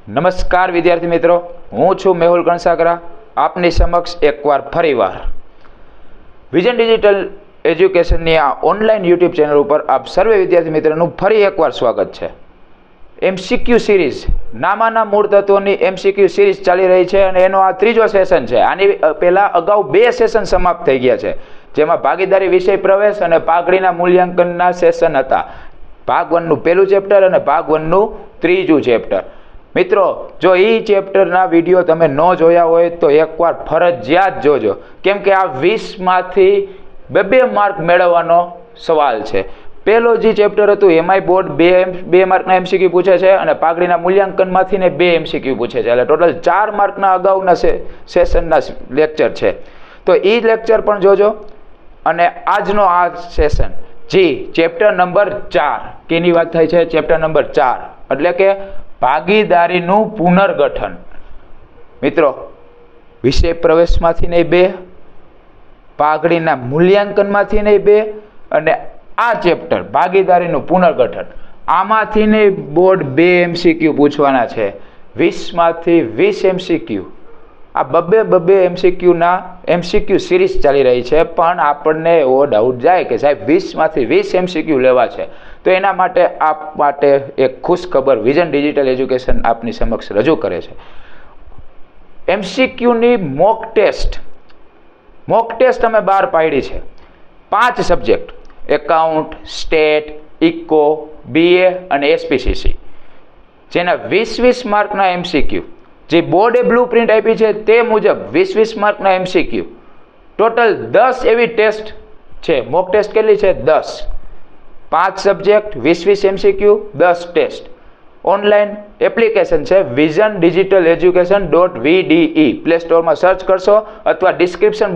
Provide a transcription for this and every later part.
નમસ્કાર વિદ્યાર્થી મિત્રો, હું છું મેહુલ કણસાગરા. આપની સમક્ષ એકવાર ફરીવાર વિઝન ડિજિટલ એજ્યુકેશનની આ ઓનલાઈન યુટ્યુબ ચેનલ ઉપર આપ સર્વે વિદ્યાર્થી મિત્રોનું ફરી એકવાર સ્વાગત છે. એમસીક્યુ સિરીઝ, નામાના મૂળ તત્વોની એમસીક્યુ સિરીઝ ચાલી રહી છે અને એનો આ ત્રીજો સેશન છે. આની પહેલાં અગાઉ 2 સેશન સમાપ્ત થઈ ગયા છે, જેમાં ભાગીદારી વિષય પ્રવેશ અને પાઘડીના મૂલ્યાંકનના સેશન હતા. ભાગ 1 નું પહેલું ચેપ્ટર અને ભાગ 1 નું ત્રીજું ચેપ્ટર. મિત્રો, જો એ ચેપ્ટરના વિડીયો તમે ન જોયા હોય તો એકવાર ફરજિયાત જોજો, કેમ કે આ 20માંથી 2 માર્ક મેળવવાનો સવાલ છે. પહેલો જે ચેપ્ટર હતું એમાંય બોર્ડ 2 માર્કના એમસીક્યુ પૂછે છે અને પાઘડીના મૂલ્યાંકનમાંથી ને 2 એમસીક્યુ પૂછે છે, એટલે ટોટલ 4 માર્કના અગાઉના સેશનના લેક્ચર છે. તો એ લેક્ચર પણ જોજો. અને આજનો આ સેશન ચેપ્ટર નંબર 4, કેની વાત થાય છે? ચેપ્ટર નંબર 4 એટલે કે ભાગીદારીનું પુનર્ગઠન. મિત્રો, વિષય પ્રવેશમાંથી નહીં 2, પાઘડીના મૂલ્યાંકનમાંથી નહીં 2, અને આ ચેપ્ટર ભાગીદારીનું પુનર્ગઠન, આમાંથી નહીં બોર્ડ 2 એમસીક્યુ પૂછવાના છે. 20માંથી 20 એમસીક્યુ. આ બબે એમસીક્યુ સિરીઝ ચાલી રહી છે, પણ આપણને એવો ડાઉટ જાય કે સાહેબ 20માંથી 20 એમસીક્યુ લેવા છે. તો એના માટે આપ માટે એક ખુશ ખબર વિઝન ડિજિટલ એજ્યુકેશન આપની સમક્ષ રજૂ કરે છે. એમસીક્યુની મોક ટેસ્ટ અમે બહાર પાડી છે. 5 subject: account, stat, eco, BA અને એસપીસીસી, જેના 20-20 માર્કના એમસીક્યુ, જે બોર્ડે બ્લુ પ્રિન્ટ આપી છે તે મુજબ 20-20 માર્કના એમસીક્યુ. ટોટલ 10 એવી ટેસ્ટ છે. મોક ટેસ્ટ કેટલી છે? 10. 5 subject, 20-20 MCQ, 10 test. Online application છે વિઝન ડિજિટલ એજ્યુકેશન.vde. પ્લે સ્ટોરમાં સર્ચ કરશો અથવા ડિસ્ક્રિપ્શન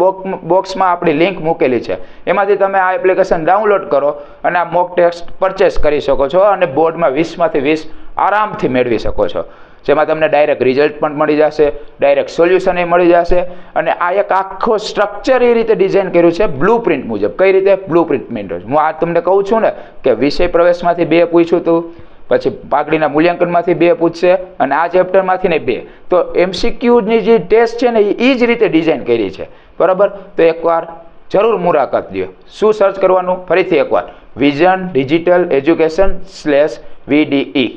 બોક્સમાં આપણી લિંક મૂકેલી છે, એમાંથી તમે આ એપ્લિકેશન ડાઉનલોડ કરો અને આ મોક ટેસ્ટ પરચેસ કરી શકો છો અને બોર્ડમાં 20માંથી 20 આરામથી મેળવી શકો છો, જેમાં તમને ડાયરેક્ટ રિઝલ્ટ પણ મળી જશે, ડાયરેક્ટ સોલ્યુશન એ મળી જશે. અને આ એક આખો સ્ટ્રક્ચર એ રીતે ડિઝાઇન કર્યું છે બ્લુ પ્રિન્ટ મુજબ. કઈ રીતે? બ્લુ પ્રિન્ટ મુજબ. હું આ તમને કહું છું ને કે વિષય પ્રવેશમાંથી 2 પૂછ્યું હતું, પછી પાઘડીના મૂલ્યાંકનમાંથી 2 પૂછશે અને આ ચેપ્ટરમાંથી ને 2. તો એમસીક્યુની જે ટેસ્ટ છે ને એ જ રીતે ડિઝાઇન કરી છે, બરાબર? તો એકવાર જરૂર મુલાકાત લ્યો. શું સર્ચ કરવાનું? ફરીથી એકવાર વિઝન ડિજિટલ એજ્યુકેશન/VDE,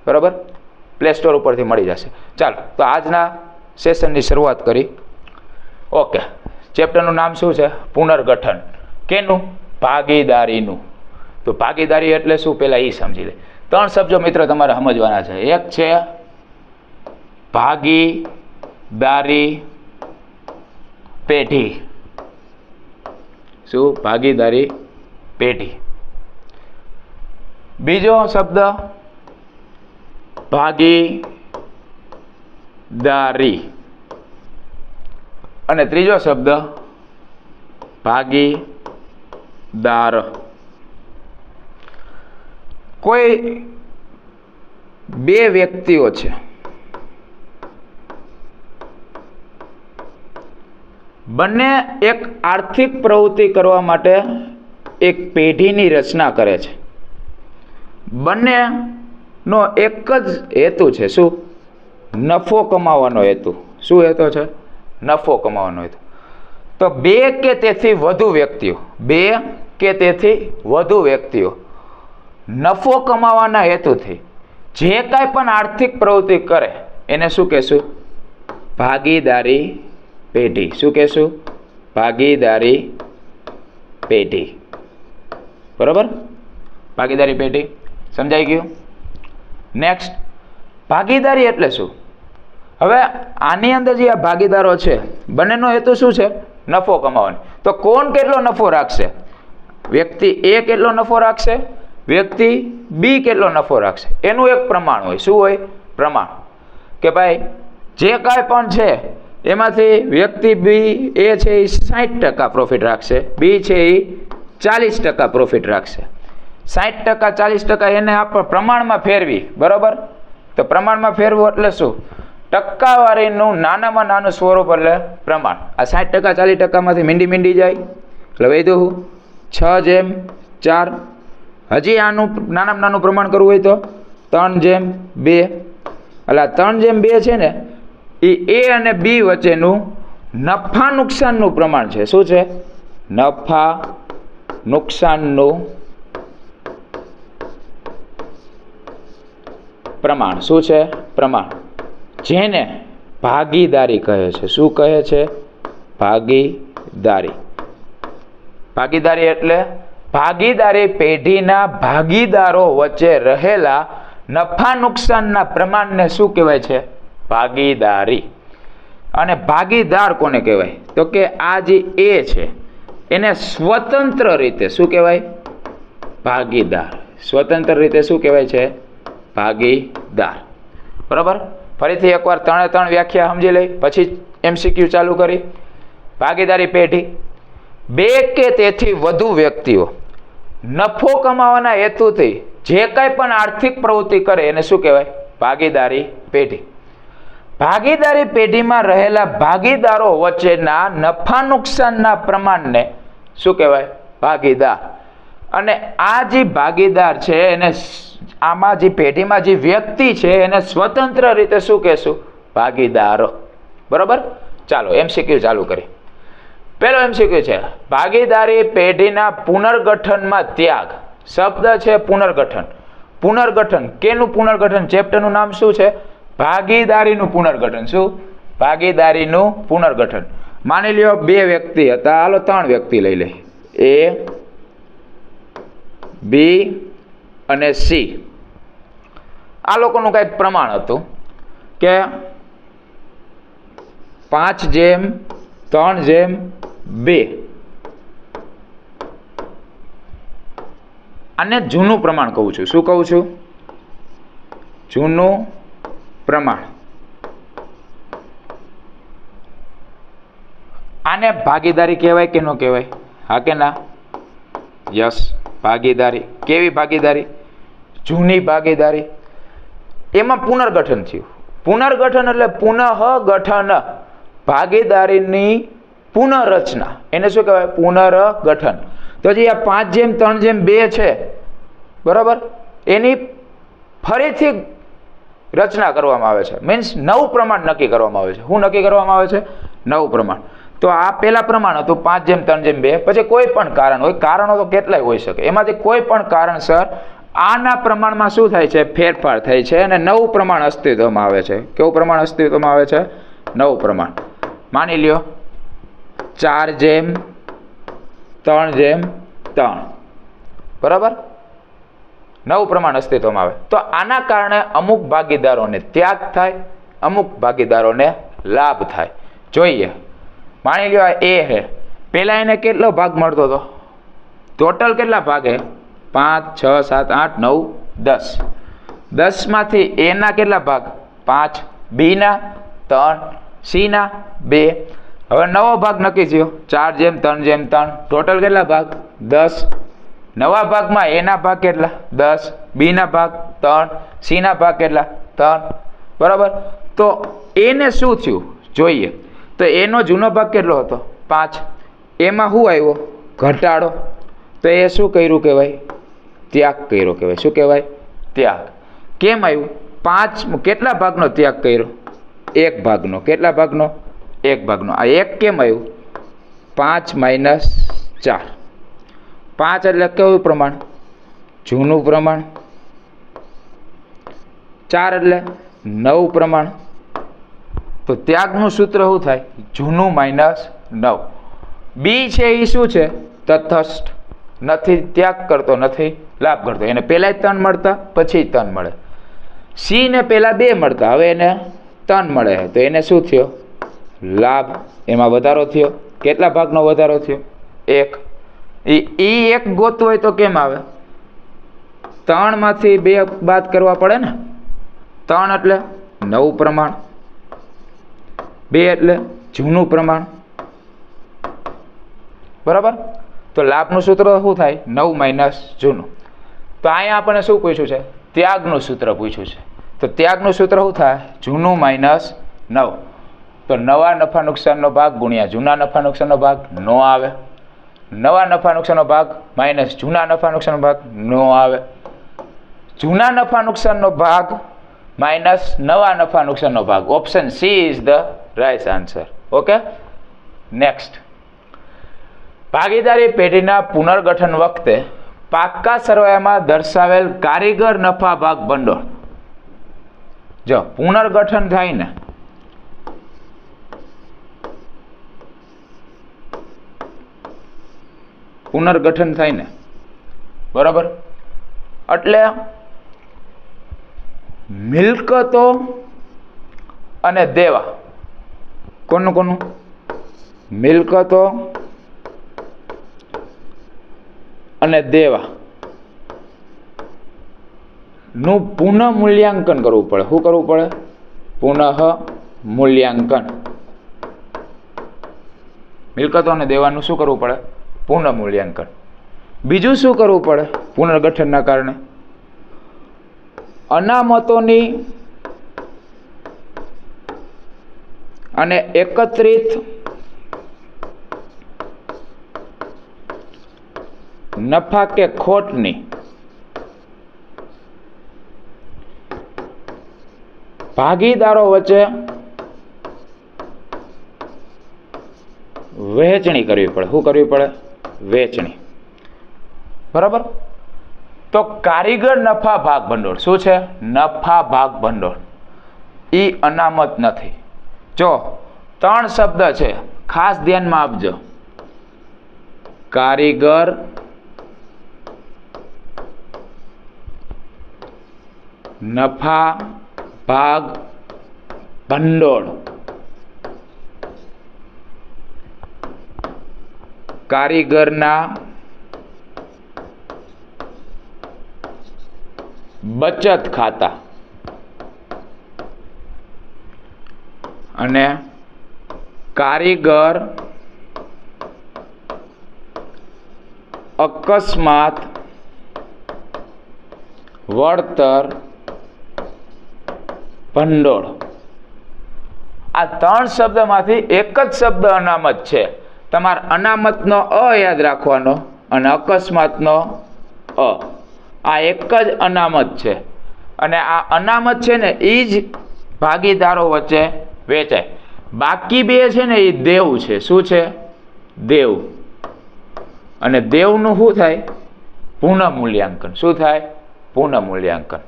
બરાબર? પ્લે સ્ટોર ઉપરથી મળી જશે. ચાલો, તો આજના સેશનની શરૂઆત કરી. ઓકે, ચેપ્ટરનું નામ શું છે? પુનર્ગઠન. કેનું? ભાગીદારીનું. તો ભાગીદારી એટલે શું, પહેલા એ સમજી લે. 3 શબ્દો મિત્રો તમારે સમજવાના છે. એક છે ભાગીદારી પેઢી. શું? ભાગીદારી પેઢી. બીજો શબ્દ ભાગીદારી, અને ત્રીજો શબ્દ ભાગીદાર. કોઈ 2 વ્યક્તિઓ છે, બંને એક આર્થિક પ્રવૃત્તિ કરવા માટે એક પેઢીની રચના કરે છે. બંનેનો એક જ હેતુ છે. શું? નફો કમાવાનો હેતુ. શું હેતુ છે? નફો કમાવાનો હેતુ. તો 2 કે તેથી વધુ વ્યક્તિઓ નફો કમાવાના હેતુથી જે કાંઈ પણ આર્થિક પ્રવૃત્તિ કરે એને શું કહેશું? ભાગીદારી પેઢી. શું કહેશું? ભાગીદારી પેઢી. બરાબર? ભાગીદારી પેઢી સમજાઈ ગયું? નેક્સ્ટ, ભાગીદારી એટલે શું? હવે આની અંદર જે આ ભાગીદારો છે, બંનેનો હેતુ શું છે? નફો કમાવાનો. તો કોણ કેટલો નફો રાખશે? વ્યક્તિ A કેટલો નફો રાખશે, વ્યક્તિ B કેટલો નફો રાખશે, એનું એક પ્રમાણ હોય. શું હોય? પ્રમાણ. કે ભાઈ જે કાંઈ પણ છે એમાંથી વ્યક્તિ B એ છે એ 60% પ્રોફિટ રાખશે, B છે એ 40% પ્રોફિટ રાખશે. 60% 40% એને આપણે પ્રમાણમાં ફેરવી, બરાબર? તો પ્રમાણમાં ફેરવું એટલે શું? ટકાવારીનું નાનામાં નાનું સ્વરૂપ એટલે પ્રમાણ. આ 60% 40%માંથી મીંડી જાય એટલે વધ્યું 6/4. હજી આનું નાનામાં નાનું પ્રમાણ કરવું હોય તો 3/2. એટલે 3/2 છે ને એ A અને B વચ્ચેનું નફા નુકસાનનું પ્રમાણ છે. શું છે? નફા નુકસાનનું પ્રમાણ. શું છે? પ્રમાણ. જેને ભાગીદારી કહે છે. શું કહે છે? ભાગીદારી. ભાગીદારી એટલે ભાગીદારી પેઢીના ભાગીદારો વચ્ચે રહેલા નફા નુકસાનના પ્રમાણને શું કહેવાય છે? ભાગીદારી. અને ભાગીદાર કોને કહેવાય? તો કે આ જે A છે એને સ્વતંત્ર રીતે શું કહેવાય? ભાગીદાર. સ્વતંત્ર રીતે શું કહેવાય છે? ભાગીદાર. બરાબર. ફરીથી એકવાર 3 વ્યાખ્યા સમજી લઈ, પછી MCQ ચાલુ કરી. ભાગીદારી પેઢી, 2 કે તેથી વધુ વ્યક્તિઓ નફો કમાવાના હેતુથી જે કાંઈ પણ આર્થિક પ્રવૃત્તિ કરે એને શું કહેવાય? ભાગીદારી પેઢી. ભાગીદારી પેઢીમાં રહેલા ભાગીદારો વચ્ચેના નફા નુકસાનના પ્રમાણને શું કહેવાય? ભાગીદાર. અને આ જે ભાગીદાર છે એને આમાં જે પેઢીમાં જે વ્યક્તિ છે એને સ્વતંત્ર રીતે શું કહેશું? ભાગીદારો. બરોબર. ચાલો MCQ ચાલુ કરી. પહેલો MCQ છે ભાગીદારી પેઢીના પુનર્ગઠનમાં ત્યાગ. શબ્દ છે પુનર્ગઠન. પુનર્ગઠન કેનું પુનર્ગઠન? ચેપ્ટરનું નામ શું છે? ભાગીદારીનું પુનર્ગઠન. શું? ભાગીદારીનું પુનર્ગઠન. માની લ્યો 2 વ્યક્તિ હતા, હાલો 3 વ્યક્તિ લઈ લે. A, B અને C. આ લોકોનું કંઈક પ્રમાણ હતું કે 5:3:2. આને જૂનું પ્રમાણ કહું છું. શું કહું છું? જૂનું પ્રમાણ. આને ભાગીદારી કહેવાય કે ન કહેવાય? હા કે ના? યસ, ભાગીદારી. કેવી ભાગીદારી? જૂની ભાગીદારી. એમાં પુનર્ગઠન થયું. પુનર્ગઠન એટલે પુનઃગઠન. ભાગીદારીની પુનઃરચના એને શું કહેવાય? પુનર્ગઠન. તો જે આ 5:3:2 છે, બરાબર, એની ફરીથી રચના કરવામાં આવે છે. મીન્સ નવું પ્રમાણ નક્કી કરવામાં આવે છે. શું નક્કી કરવામાં આવે છે? નવું પ્રમાણ. તો આ પહેલા પ્રમાણ હતું 5:3:2. પછી કોઈ પણ કારણ હોય, કારણો તો કેટલાય હોઈ શકે, એમાંથી કોઈ પણ કારણસર આના પ્રમાણમાં શું થાય છે? ફેરફાર થાય છે અને નવું પ્રમાણ અસ્તિત્વમાં આવે છે. કેવું પ્રમાણ અસ્તિત્વમાં આવે છે? નવું પ્રમાણ. માની લ્યો 4:3:3. બરાબર. નવું પ્રમાણ અસ્તિત્વમાં આવે. તો આના કારણે અમુક ભાગીદારોને ત્યાગ થાય, અમુક ભાગીદારોને લાભ થાય. જોઈએ. માની લ્યો આ A છે. પહેલા એને કેટલો ભાગ મળતો હતો? ટોટલ કેટલા ભાગ છે? 5, 6, 7, 8, 9, 10. 10 માંથી A ના કેટલા ભાગ? 5, B ના 3, C ના 2. હવે નવો ભાગ નક્કી થયો 4:3:3. ટોટલ કેટલા ભાગ? 10. નવા ભાગમાં A ના ભાગ કેટલા? 10. B ના ભાગ 3. C ના ભાગ કેટલા? 3. બરાબર. તો A ને શું થયું જોઈએ. તો એનો જૂનો ભાગ કેટલો હતો? 5. એમાં શું આવ્યો? ઘટાડો. તો એ શું કર્યું કહેવાય? ત્યાગ કર્યો કહેવાય. શું કહેવાય? ત્યાગ. કેમ આવ્યું? 5 કેટલા ભાગનો ત્યાગ કર્યો? 1 ભાગનો. કેટલા ભાગનો? 1 ભાગનો. આ 1 કેમ આવ્યું? 5 - 4. 5 એટલે કેવું પ્રમાણ? જૂનું પ્રમાણ. 4 એટલે નવું પ્રમાણ. તો ત્યાગનું સૂત્ર શું થાય? જૂનું -9. બી છે એ શું છે? તટસ્થ. નથી ત્યાગ કરતો, નથી લાભ કરતો. એને પહેલા 3 મળતા, પછી 3 મળે. સી ને પહેલા 2 મળતા, હવે એને 3 મળે. તો એને શું થયો? લાભ. એમાં વધારો થયો. કેટલા ભાગનો વધારો થયો? 1. એ 1 ગોતવું હોય તો કેમ આવે? 3 માંથી 2 બાદ કરવા પડે ને. 3 એટલે નવું પ્રમાણ, 2 એટલે જૂનું પ્રમાણ. બરાબર. તો લાભનું સૂત્ર શું થાય? 9 - જૂનું. તો અહીંયા આપણને શું પૂછ્યું છે? ત્યાગનું સૂત્ર પૂછ્યું છે. તો ત્યાગનું સૂત્ર શું થાય? જૂનું - 9. તો નવા નફા નુકસાનનો ભાગ ગુણ્યા જૂના નફા નુકસાનનો ભાગ નો આવે. નવા નફા નુકસાનનો ભાગ માઇનસ જૂના નફા નુકસાનનો ભાગ નો આવે. જૂના નફા નુકસાનનો ભાગ માઇનસ નવા નફા નુકસાનનો ભાગ. Option C is the right answer. Okay, next. ભાગીદારી પેઢીના પુનર્ગઠન વખતે પાક્કા સરવાયામાં દર્શાવેલ કારીગર નફા ભાગ ભંડોળ. જો પુનર્ગઠન થાય ને, પુનર્ગઠન થાય ને, બરાબર, એટલે મિલકતો અને દેવા, કોનું કોનું? મિલકતો અને દેવા નું પુનઃ મૂલ્યાંકન કરવું પડે. શું કરવું પડે? પુનઃ મૂલ્યાંકન. મિલકતો અને દેવાનું શું કરવું પડે? પુનઃ મૂલ્યાંકન. બીજું શું કરવું પડે પુનર્ગઠનના કારણે? અનામતોની અને એકત્રિત નફા કે ખોટની ભાગીદારો વચ્ચે વહેંચણી કરવી પડે. શું કરવી પડે? વહેંચણી. બરાબર. તો કારીગર નફા ભાગ ભંડોળ શું છે? નફા ભાગ ભંડોળ. ઈ અનામત નથી. જો 3 શબ્દ છે, ખાસ ધ્યાનમાં આપજો. કારીગર નફા ભાગ ભંડોળ. કારીગરના બચત ખાતા અને કારીગર અકસ્માત વળતર ભંડોળ. આ 3 શબ્દમાંથી એક જ શબ્દ અનામત છે. તમારે અનામતનો અ યાદ રાખવાનો અને અકસ્માતનો અ. આ એક જ અનામત છે અને આ અનામત છે ને એ જ ભાગીદારો વચ્ચે વેચાય. બાકી બે છે ને એ દેવ છે. શું છે? દેવ. અને દેવનું શું થાય? પુનઃ મૂલ્યાંકન. શું થાય? પુનઃ મૂલ્યાંકન.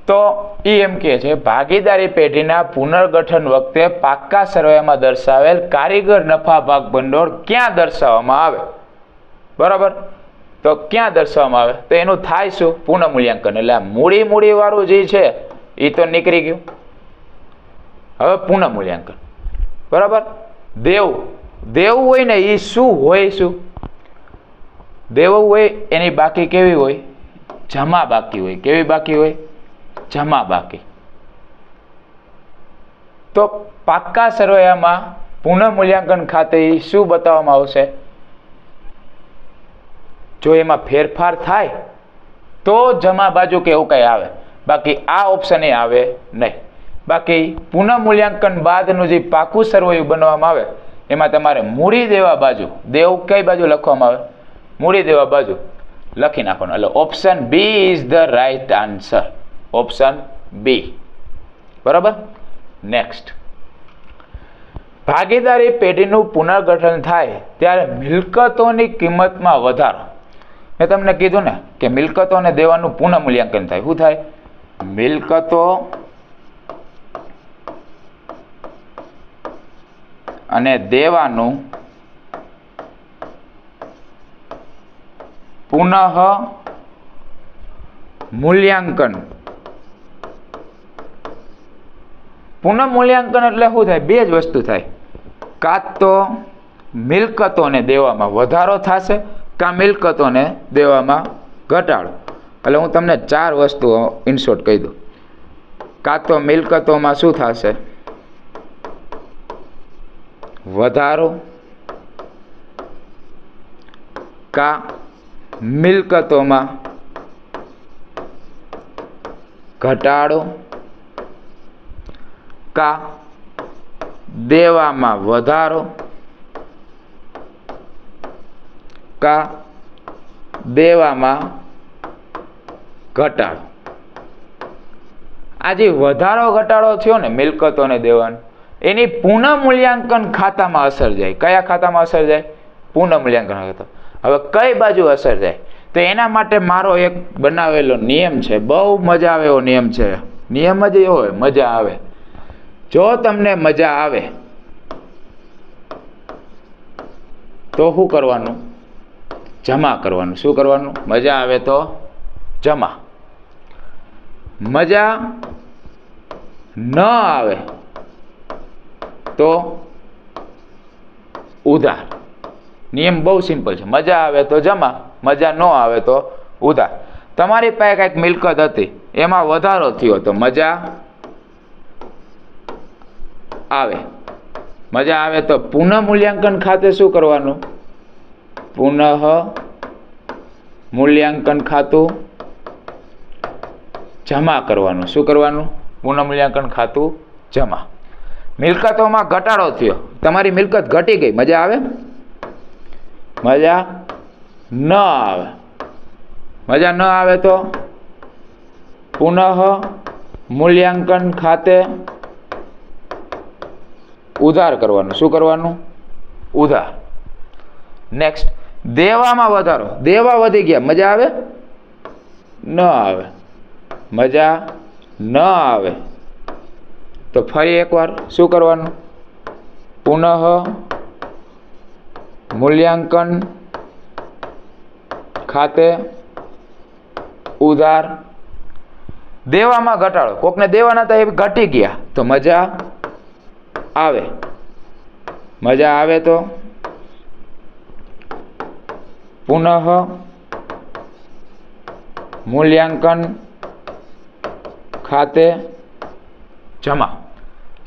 તો એ એમ કહે છે ભાગીદારી પેઢીના પુનર્ગઠન વખતે પાક્કા સરવાયામાં દર્શાવેલ કારીગર નફા ભાગ ભંડોળ ક્યાં દર્શાવવામાં આવે? બરાબર. તો ક્યાં દર્શાવવામાં આવે? તો એનું થાય શું? પુનઃ મૂલ્યાંકન. એટલે આ મૂડી વાળું જે છે એ તો નીકળી ગયું. હવે પુનઃ મૂલ્યાંકન. બરાબર. દેવ હોય ને એ શું હોય? શું દેવ હોય એની બાકી કેવી હોય? જમા બાકી હોય. કેવી બાકી હોય? જમા બાકી. તો પાક્કા સરવાયામાં પુનઃ મૂલ્યાંકન ખાતે શું બતાવવામાં આવશે? જો એમાં ફેરફાર થાય તો જમા બાજુ કે એવું કંઈ આવે, બાકી આ ઓપ્શન એ આવે નહીં. બાકી પુનઃ મૂલ્યાંકન બાદનું જે પાકું સરવૈયું બનવામાં આવે એમાં તમારે મૂડી દેવા બાજુ, દેવ કઈ બાજુ લખવામાં આવે? મૂડી દેવા બાજુ લખી નાખવાનું. એટલે option B is the right answer. Option B. બરાબર. નેક્સ્ટ. ભાગીદારી પેઢીનું પુનર્ગઠન થાય ત્યારે મિલકતોની કિંમતમાં વધારો. મેં તમને કીધું ને કે મિલકતો અને દેવાનું પુનઃ મૂલ્યાંકન થાય. શું થાય? મિલકતો અને દેવાનું પુનઃ મૂલ્યાંકન. પુનઃ મૂલ્યાંકન એટલે શું થાય? બે જ વસ્તુ થાય. કાં તો મિલકતોને દેવામાં વધારો થશે, કાં મિલકતોને દેવામાં ઘટાડો. એટલે હું તમને 4 વસ્તુઓ ઇનશોર્ટ કહી દઉં. કાં તો મિલકતોમાં શું થશે? વધારો, કાં મિલકતોમાં ઘટાડો, કાં દેવામાં વધારો, કાં દેવામાં ઘટાડો. આ જે વધારો ઘટાડો થયો ને મિલકતોને દેવાનું, એની પુનઃ મૂલ્યાંકન ખાતામાં અસર જાય. કયા ખાતામાં અસર જાય? પુનઃ મૂલ્યાંકન ખાતા. હવે કઈ બાજુ અસર જાય? તો એના માટે મારો એક બનાવેલો નિયમ છે, બહુ મજા આવે એવો નિયમ છે. નિયમ જ એવો હોય, મજા આવે. જો તમને મજા આવે તો શું કરવાનું? જમા કરવાનું. શું કરવાનું? મજા આવે તો જમા. મજા ન આવે તો ઉધાર. નિયમ બહુ સિમ્પલ છે. મજા આવે તો જમા, મજા ન આવે તો ઉધાર. તમારી પાસે કંઈક મિલકત હતી, એમાં વધારો થયો તો મજા આવે. મજા આવે તો પુનઃ મૂલ્યાંકન ખાતે શું કરવાનું? પુનઃ મૂલ્યાંકન ખાતું જમા કરવાનું. શું કરવાનું? પુનઃ મૂલ્યાંકન ખાતું જમા. મિલકતોમાં ઘટાડો થયો, તમારી મિલકત ઘટી ગઈ, મજા આવે? મજા ન આવે. મજા ન આવે તો પુનઃ મૂલ્યાંકન ખાતે ઉધાર કરવાનું. શું કરવાનું? ઉધાર. નેક્સ્ટ, દેવામાં વધારો. દેવા વધી ગયા, મજા આવે? ન આવે. મજા ન આવે તો ફરી એકવાર શું કરવાનું? પુનઃ મૂલ્યાંકન ખાતે ઉધાર. દેવામાં ઘટાડો, કોકને દેવાના હતા એ ઘટી ગયા તો મજા આવે. મજા આવે તો પુનઃ મૂલ્યાંકન ખાતે જમા.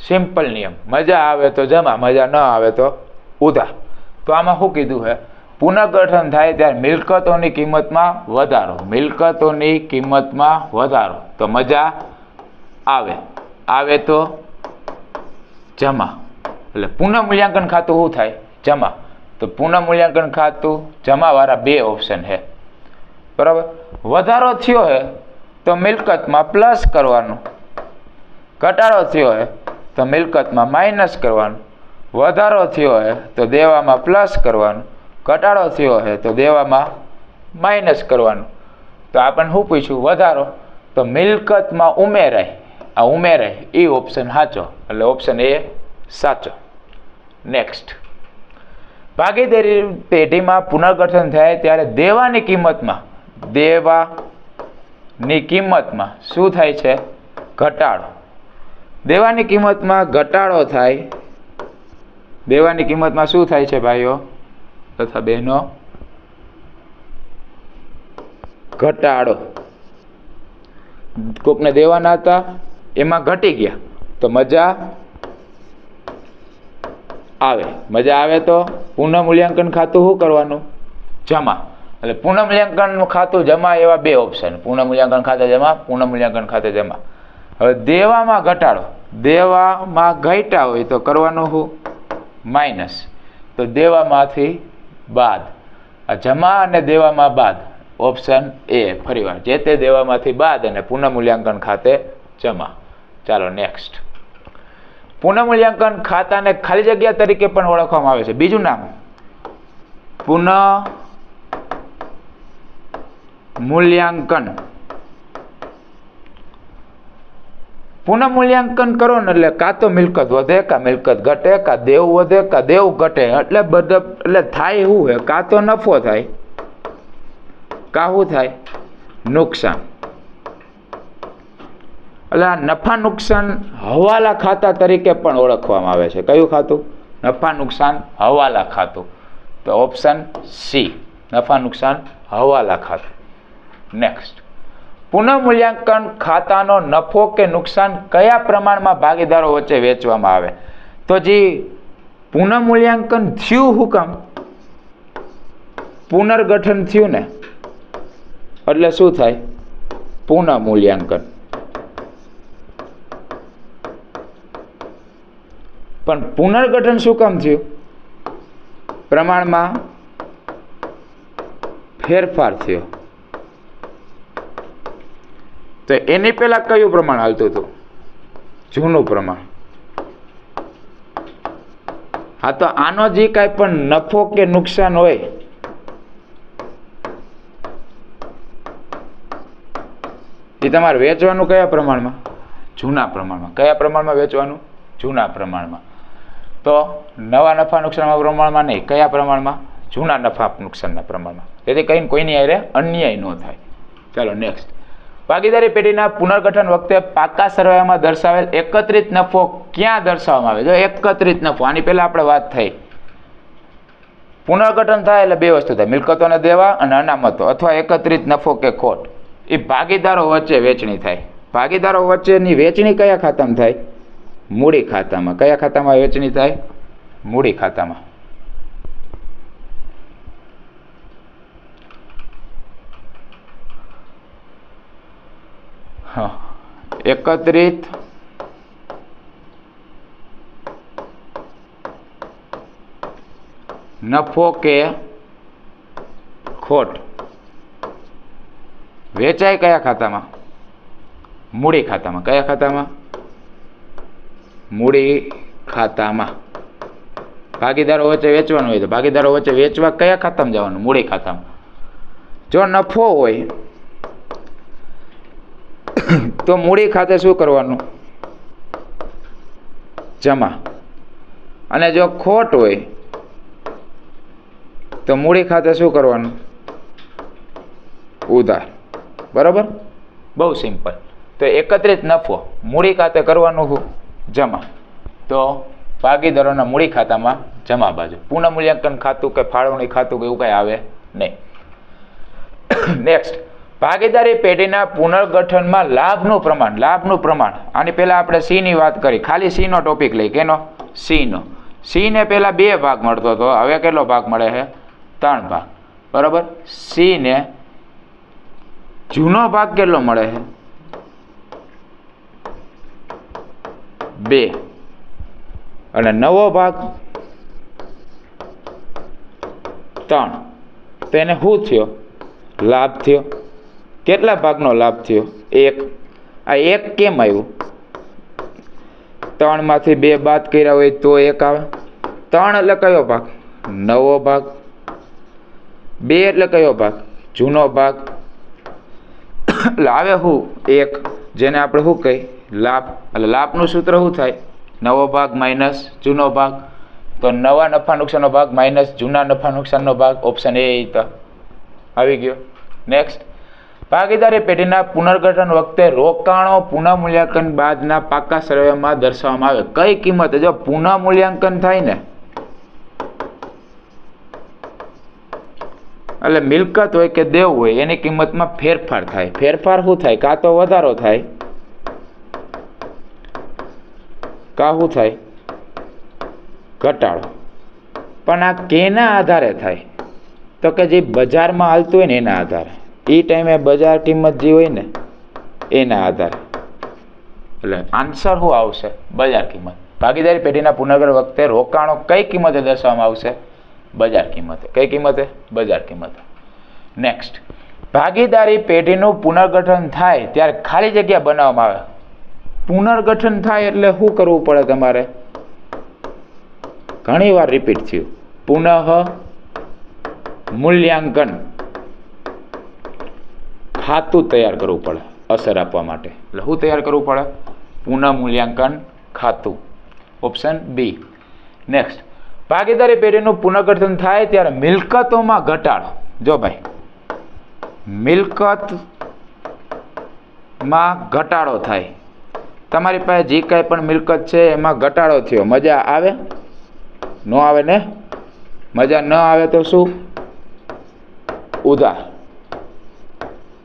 સિમ્પલ નિયમ. મજા આવે તો જમા, મજા ન આવે તો ઉધાર. તો આમાં શું કીધું છે? પુનઃગઠન થાય ત્યારે મિલકતોની કિંમતમાં વધારો. મિલકતોની કિંમતમાં વધારો તો મજા આવે. આવે તો જમા. એટલે પુનઃ મૂલ્યાંકન ખાતું શું થાય? જમા. તો પુનઃ મૂલ્યાંકન ખાતું જમા વાળા બે ઓપ્શન છે, બરાબર. વધારો થયો છે તો મિલકતમાં પ્લસ કરવાનું, ઘટાડો થયો છે તો મિલકતમાં માઇનસ કરવાનું, વધારો થયો છે તો દેવામાં પ્લસ કરવાનું, ઘટાડો થયો છે તો દેવામાં માઇનસ કરવાનું. તો આપણને શું પૂછ્યું? વધારો. તો મિલકતમાં ઉમેરાય. આ ઉમેરાય એ ઓપ્શન સાચો, એટલે ઓપ્શન એ સાચો. નેક્સ્ટ, ભાગીદારી પેઢીમાં પુનર્ગઠન થાય ત્યારે દેવાની કિંમતમાં શું થાય છે? ઘટાડો. દેવાની કિંમતમાં ઘટાડો થાય. દેવાની કિંમતમાં શું થાય છે ભાઈઓ તથા બહેનો? ઘટાડો. કોકને દેવાના હતા એમાં ઘટી ગયા તો મજા આવે. મજા આવે તો પુનઃ મૂલ્યાંકન ખાતું શું કરવાનું? જમા. એટલે પુનઃ મૂલ્યાંકન ખાતું જમા એવા બે ઓપ્શન, પુનઃ મૂલ્યાંકન ખાતે જમા, પુનઃ મૂલ્યાંકન ખાતે જમા. હવે દેવામાં ઘટાડો. દેવામાં ઘટ્યા હોય તો કરવાનું શું? માઇનસ. તો દેવામાંથી બાદ. આ જમા અને દેવામાં બાદ. ઓપ્શન એ ફરીવાર જે તે દેવામાંથી બાદ અને પુનઃ મૂલ્યાંકન ખાતે જમા. ચાલો નેક્સ્ટ. પુનઃ મૂલ્યાંકન ખાતાને ખાલી જગ્યા તરીકે પણ ઓળખવામાં આવે છે. બીજું નામ પુનઃ મૂલ્યાંકન. પુનઃ મૂલ્યાંકન કરો ને એટલે કાં તો મિલકત વધે, કાં મિલકત ઘટે, કાં દેવ વધે, કાં દેવ ઘટે. એટલે થાય શું છે? કાં તો નફો થાય, કાં શું થાય? નુકસાન. એટલે આ નફા નુકસાન હવાલા ખાતા તરીકે પણ ઓળખવામાં આવે છે. કયું ખાતું? નફા નુકસાન હવાલા ખાતું. તો ઓપ્શન સી, નફા નુકસાન હવાલા ખાતું. નેક્સ્ટ, પુનઃ મૂલ્યાંકન ખાતાનો નફો કે નુકસાન કયા પ્રમાણમાં ભાગીદારો વચ્ચે વેચવામાં આવે? તો જે પુનઃ મૂલ્યાંકન થયું, શું કામ? પુનર્ગઠન થયું ને, એટલે શું થાય? પુનઃ મૂલ્યાંકન. પણ પુનર્ગઠન શું કામ થયું? પ્રમાણમાં ફેરફાર થયો. તો એની પહેલા કયું પ્રમાણ હાલતું હતું? જૂનું પ્રમાણ. હા, તો આનો જે કાંઈ પણ નફો કે નુકસાન હોય એ તમારે વેચવાનું કયા પ્રમાણમાં? જૂના પ્રમાણમાં. કયા પ્રમાણમાં વેચવાનું? જૂના પ્રમાણમાં. તો નવા નફા નુકસાનના પ્રમાણમાં નહીં, કયા પ્રમાણમાં? જૂના નફા નુકસાનના પ્રમાણમાં. જેથી કરીને કોઈની હારે અન્યાય ન થાય. ચાલો નેક્સ્ટ. ભાગીદારી પેઢીના પુનર્ગઠન વખતે પાકા સરવાળામાં દર્શાવેલ એકત્રિત નફો ક્યાં દર્શાવવામાં આવે? જો એકત્રિત નફો, આની પહેલા આપણે વાત થઈ. પુનર્ગઠન થાય એટલે બે વસ્તુ થાય, મિલકતોને દેવા અને અનામતો, અથવા એકત્રિત નફો કે ખોટ. એ ભાગીદારો વચ્ચે વેચણી થાય. ભાગીદારો વચ્ચેની વેચણી કયા ખાતામાં થાય? મૂડી ખાતામાં. કયા ખાતામાં વેચણી થાય? મૂડી ખાતામાં. હા, એકત્રિત નફો કે ખોટ વેચાય કયા ખાતામાં? મૂડી ખાતામાં. કયા ખાતામાં? મૂડી ખાતામાં. ભાગીદારો વચ્ચે વેચવાનું હોય તો ભાગીદારો વચ્ચે વેચવા કયા ખાતામાં જવાનું? મૂડી ખાતામાં. જો નફો હોય તો મૂડી ખાતે શું કરવાનું? જમા. અને જો ખોટ હોય તો મૂડી ખાતે શું કરવાનું? ઉધાર. બરાબર? બહુ સિમ્પલ. તો એકત્રિત નફો મૂડી ખાતે કરવાનું શું? જમા. તો ભાગીદારોના મૂડી ખાતામાં જમા બાજુ. પુનઃમૂલ્યાંકન ખાતું કે ફાળવણી ખાતું કે એવું કંઈ આવે નહીં. નેક્સ્ટ. ભાગીદારી પેઢીના પુનર્ગઠનમાં લાભનું પ્રમાણ. લાભનું પ્રમાણ, આની પહેલા આપણે સી ની વાત કરી. ખાલી સી નો ટોપિક લઈ. કેનો? સી નો. સી ને પહેલા 2 ભાગ મળતો હતો, હવે કેટલો ભાગ મળે છે? 3 ભાગ. બરાબર? સી ને જૂનો ભાગ કેટલો મળે છે? 2. અને નવો ભાગ 3. તો એને શું થયો? લાભ થયો. કેટલા ભાગનો લાભ થયો? 1. આ 1 કેમ આવ્યું? 3 માંથી 2 બાદ કર્યા હોય તો 1 આવે. 3 એટલે કયો ભાગ? નવો ભાગ. 2 એટલે કયો ભાગ? જૂનો ભાગ. એટલે આવે શું? 1, જેને આપણે શું કહી? લાભ. એટલે લાભનું સૂત્ર શું થાય? નવો ભાગ માઇનસ જૂનો ભાગ. તો નવા નફા નુકસાનનો ભાગ માઇનસ જૂના નફા નુકસાનનો ભાગ. ઓપ્શન એ તો આવી ગયો. નેક્સ્ટ. ભાગીદારી પેઢીના પુનર્ગઠન વખતે રોકાણો પુનઃમૂલ્યાંકન બાદના પાકા સરવાળામાં દર્શાવવામાં આવે. કઈ કિંમતે? જો પુનઃમૂલ્યાંકન થાય ને એટલે મિલકત હોય કે દેવ હોય એની કિંમતમાં ફેરફાર થાય. ફેરફાર શું થાય? કાં તો વધારો થાય, કાં શું થાય? ઘટાડો. પણ આ કેના આધારે થાય? તો કે જે બજારમાં હાલતું હોય ને એના આધારે. એ ટાઈમે બજાર કિંમત જે હોય ને એના આધારે. એટલે આન્સર શું આવશે? બજાર કિંમત. ભાગીદારી પેઢીના પુનર્ગઠન વખતે રોકાણો કઈ કિંમતે દર્શાવવામાં આવશે? બજાર કિંમતે. કઈ કિંમતે? બજાર કિંમતે. નેક્સ્ટ. ભાગીદારી પેઢીનું પુનર્ગઠન થાય ત્યારે ખાલી જગ્યા બનાવવામાં આવે. પુનર્ગઠન થાય એટલે શું કરવું પડે તમારે? ઘણી વાર રિપીટ થયું. પુનઃ મૂલ્યાંકન ખાતું તૈયાર કરવું પડે અસર આપવા માટે. એટલે શું તૈયાર કરવું પડે? પુનઃ મૂલ્યાંકન ખાતું. Option B. નેક્સ્ટ. ભાગીદારી પેઢીનું પુનર્ગઠન થાય ત્યારે મિલકતોમાં ઘટાડો. જો ભાઈ, મિલકતમાં ઘટાડો થાય. તમારી પાસે જે કાંઈ પણ મિલકત છે એમાં ઘટાડો થયો. મજા આવે? ન આવે ને? મજા ન આવે તો શું? ઉધાર.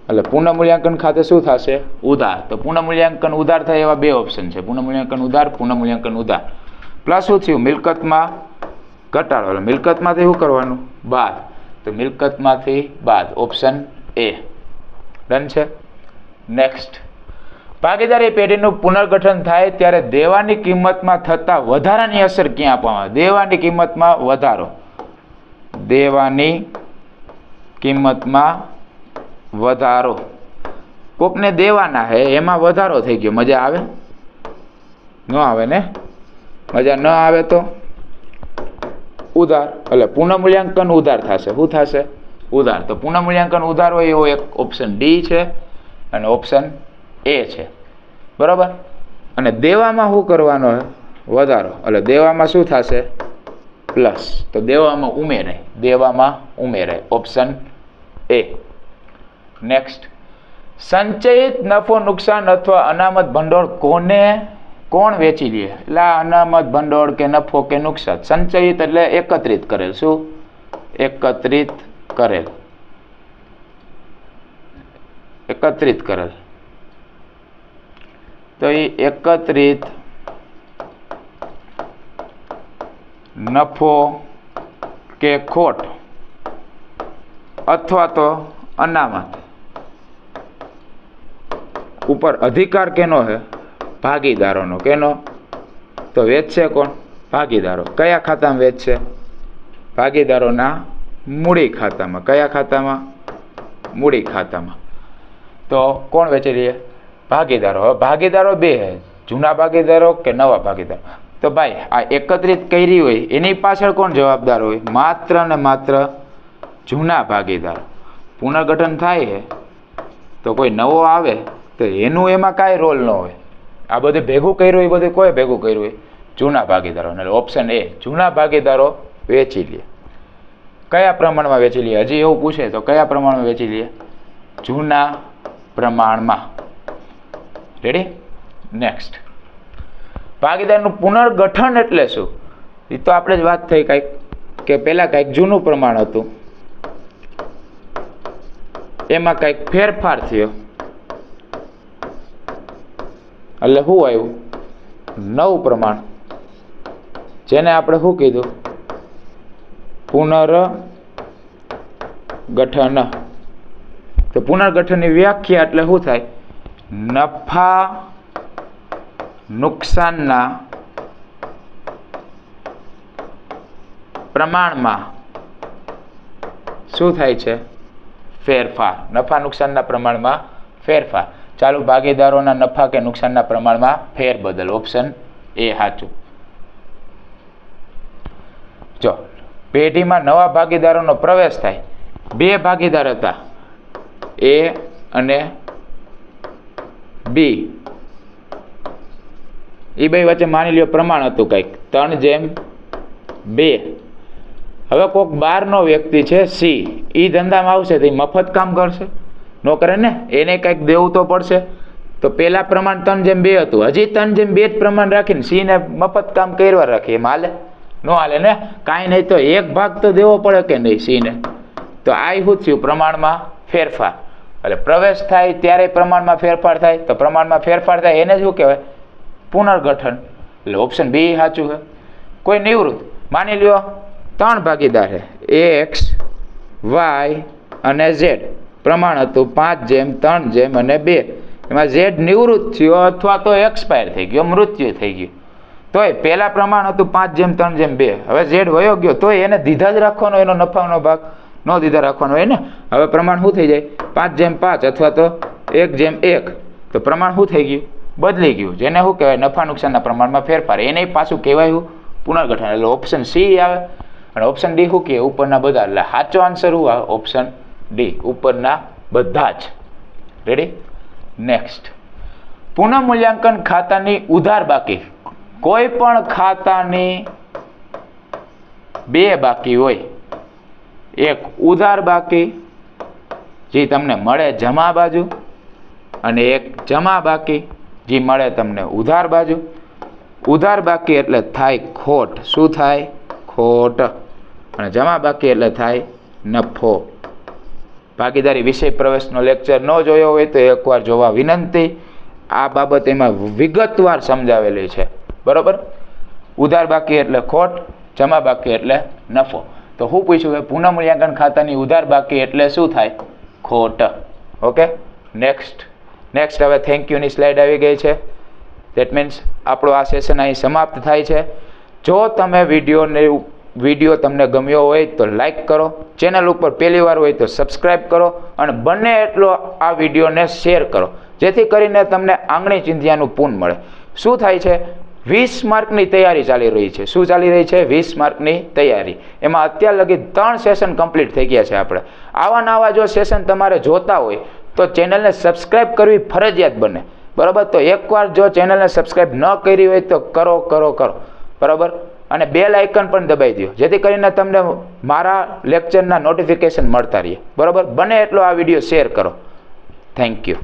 એટલે પુનઃમૂલ્યાંકન ખાતે શું થશે? ઉધાર. તો પુનઃમૂલ્યાંકન ઉધાર થાય એવા 2 ઓપ્શન છે. પુનઃમૂલ્યાંકન ઉધાર, પુનઃમૂલ્યાંકન ઉધાર. પ્લસ શું થયું? મિલકતમાં ઘટાડો. એટલે મિલકતમાંથી શું કરવાનું? બાદ. તો મિલકતમાંથી બાદ. Option A. ડન છે. નેક્સ્ટ. ભાગીદારી પેઢીનું પુનર્ગઠન થાય ત્યારે દેવાની કિંમતમાં થતા વધારાની અસર ક્યાં આપવામાં આવે? દેવાની કિંમતમાં વધારો. દેવાની કિંમતમાં વધારો. કોકને દેવાના હે એમાં વધારો થઈ ગયો, મજા આવે? ન આવે ને? મજા ન આવે તો ઉધાર, એટલે પુનઃમૂલ્યાંકન ઉધાર થશે. શું થશે? ઉધાર. તો પુનઃમૂલ્યાંકન ઉધાર હોય એવો એક ઓપ્શન ડી છે અને ઓપ્શન એ છે, બરાબર. અને દેવામાં શું કરવાનો છે? વધારો, એટલે દેવામાં શું થશે? પ્લસ. તો દેવામાં ઉમેરાય, ઓપ્શન એ. નેક્સ્ટ, સંચયિત નફો નુકસાન અથવા અનામત ભંડોળ કોણ વેચી લે? એટલે અનામત ભંડોળ કે નફો કે નુકસાન. સંચયિત એટલે એકત્રિત કરેલ. શું? એકત્રિત કરેલ. તો એ એકત્રિત નફો કે ખોટ અથવા તો અનામત ઉપર અધિકાર કેનો છે? ભાગીદારોનો. કેનો? તો વેચશે કોણ? ભાગીદારો. કયા ખાતામાં વેચશે? ભાગીદારોના મૂડી ખાતામાં. કયા ખાતામાં? મૂડી ખાતામાં. તો કોણ વેચી લે? ભાગીદારો. હવે ભાગીદારો બે છે, જૂના ભાગીદારો કે નવા ભાગીદારો? તો ભાઈ આ એકત્રિત કરી હોય એની પાછળ કોણ જવાબદાર હોય? માત્ર ને માત્ર જૂના ભાગીદારો. પુનર્ગઠન થાય છે તો કોઈ નવો આવે તો એનું એમાં કાંઈ રોલ ન હોય. આ બધું ભેગું કર્યું એ બધું કોઈ ભેગું કર્યું હોય? જૂના ભાગીદારો. એટલે ઓપ્શન એ, જૂના ભાગીદારો વેચી લે. કયા પ્રમાણમાં વેચી લે? હજી એવું પૂછે તો કયા પ્રમાણમાં વેચી લે? જૂના પ્રમાણમાં. રેડી? નેક્સ્ટ, ભાગીદારનું પુનર્ગઠન એટલે શું? એ તો આપણે જ વાત થઈ કંઈક કે પહેલાં કંઈક જૂનું પ્રમાણ હતું, એમાં કંઈક ફેરફાર થયો એટલે શું આવ્યું? નવું પ્રમાણ, જેને આપણે શું કીધું? પુનર્ગઠન. તો પુનર્ગઠનની વ્યાખ્યા એટલે શું થાય? નફા નુકસાનના પ્રમાણમાં શું થાય છે? ફેરફાર. નફા નુકસાનના પ્રમાણમાં ફેરફાર. ચાલુ ભાગીદારોના નફા કે નુકસાનના પ્રમાણમાં ફેરબદલ. ઓપ્શન એ સાચું. જો પેઢીમાં નવા ભાગીદારોનો પ્રવેશ થાય, બે ભાગીદાર હતા, એ અને બી. એ બે વચ્ચે માની લ્યો પ્રમાણ હતું કંઈક 3:2. હવે કોઈક બહારનો વ્યક્તિ છે સી, એ ધંધામાં આવશે તો એ મફત કામ કરશે? ન કરે ને, એને કંઈક દેવું તો પડશે. તો પેલા પ્રમાણ 3:2 હતું, હજી 3:2 જ પ્રમાણ રાખીને સી ને મફત કામ કરવા રાખીએ, એમ હાલે? ન હાલે ને. કાંઈ નહીં તો એક ભાગ તો દેવો પડે કે નહીં સી ને? તો આ શું થયું? પ્રમાણમાં ફેરફાર. એટલે પ્રવેશ થાય ત્યારે પ્રમાણમાં ફેરફાર થાય. તો પ્રમાણમાં ફેરફાર થાય એને શું કહેવાય? પુનર્ગઠન. એટલે ઓપ્શન બી સાચું છે. કોઈ નિવૃત્ત, માની લ્યો 3 ભાગીદાર છે, એક્સ, વાય અને ઝેડ. પ્રમાણ હતું 5:3:2. એમાં ઝેડ નિવૃત્ત થયો અથવા તો એક્સપાયર થઈ ગયો, મૃત્યુ થઈ ગયું. તોય પહેલા પ્રમાણ હતું 5:3:2. હવે ઝેડ વયો ગયો તોય એને દીધા જ રાખવાનો, એનો નફાનો ભાગ ન દીધા રાખવાનો હોય ને. હવે પ્રમાણ શું થઈ જાય? 5:5 અથવા તો 1:1. તો પ્રમાણ શું થઈ ગયું? બદલી ગયું. જેને શું કહેવાય? નફા નુકસાનના પ્રમાણમાં ફેરફાર. એને પાછું કહેવાય પુનર્ગઠન. એટલે ઓપ્શન સી આવે. અને ઓપ્શન ડી શું કહે? ઉપરના બધા. એટલે સાચો આન્સર શું આવે? ઓપ્શન ડી, ઉપરના બધા જ. રેડી? નેક્સ્ટ, પુનઃમૂલ્યાંકન ખાતાની ઉધાર બાકી. કોઈ પણ ખાતાની બે બાકી હોય, એક ઉધાર બાકી જે તમને મળે જમા બાજુ, અને એક જમા બાકી જે મળે તમને ઉધાર બાજુ. ઉધાર બાકી એટલે થાય ખોટ. શું થાય? ખોટ. અને જમા બાકી એટલે થાય નફો. ભાગીદારી વિષય પ્રવેશનો લેક્ચર ન જોયો હોય તો એકવાર જોવા વિનંતી. આ બાબત એમાં વિગતવાર સમજાવેલી છે, બરોબર? ઉધાર બાકી એટલે ખોટ, જમા બાકી એટલે નફો. તો હું પૂછ્યું કે પુનઃમૂલ્યાંકન ખાતાની ઉધાર બાકી એટલે શું થાય? ખોટ. Okay, next. હવે થેન્ક યુની સ્લાઇડ આવી ગઈ છે. દેટ મીન્સ આપણો આ સેશન અહીં સમાપ્ત થાય છે. જો તમે વિડીયોને વિડીયો તમને ગમ્યો હોય તો લાઈક કરો, ચેનલ ઉપર પહેલી વાર હોય તો સબસ્ક્રાઈબ કરો અને બને એટલો આ વિડીયોને શેર કરો, જેથી કરીને તમને આંગળી ચિંધ્યાનું પૂન મળે. શું થાય છે, 20 માર્કની તૈયારી ચાલી રહી છે. શું ચાલી રહી છે? 20 માર્કની તૈયારી. એમાં અત્યાર લગી 3 સેશન કમ્પ્લીટ થઈ ગયા છે. આપણે આવા જો સેશન તમારે જોતા હોય તો ચેનલને સબસ્ક્રાઈબ કરવી ફરજિયાત બને. બરાબર, તો એકવાર જો ચેનલને સબસ્ક્રાઈબ ન કરી હોય તો કરો. બરાબર, અને બેલ આઇકન પણ દબાવી દો, જેથી કરીને તમને મારા લેક્ચરના નોટિફિકેશન મળતા રહે. બરાબર, બને એટલો આ વિડીયો શેર કરો. Thank you.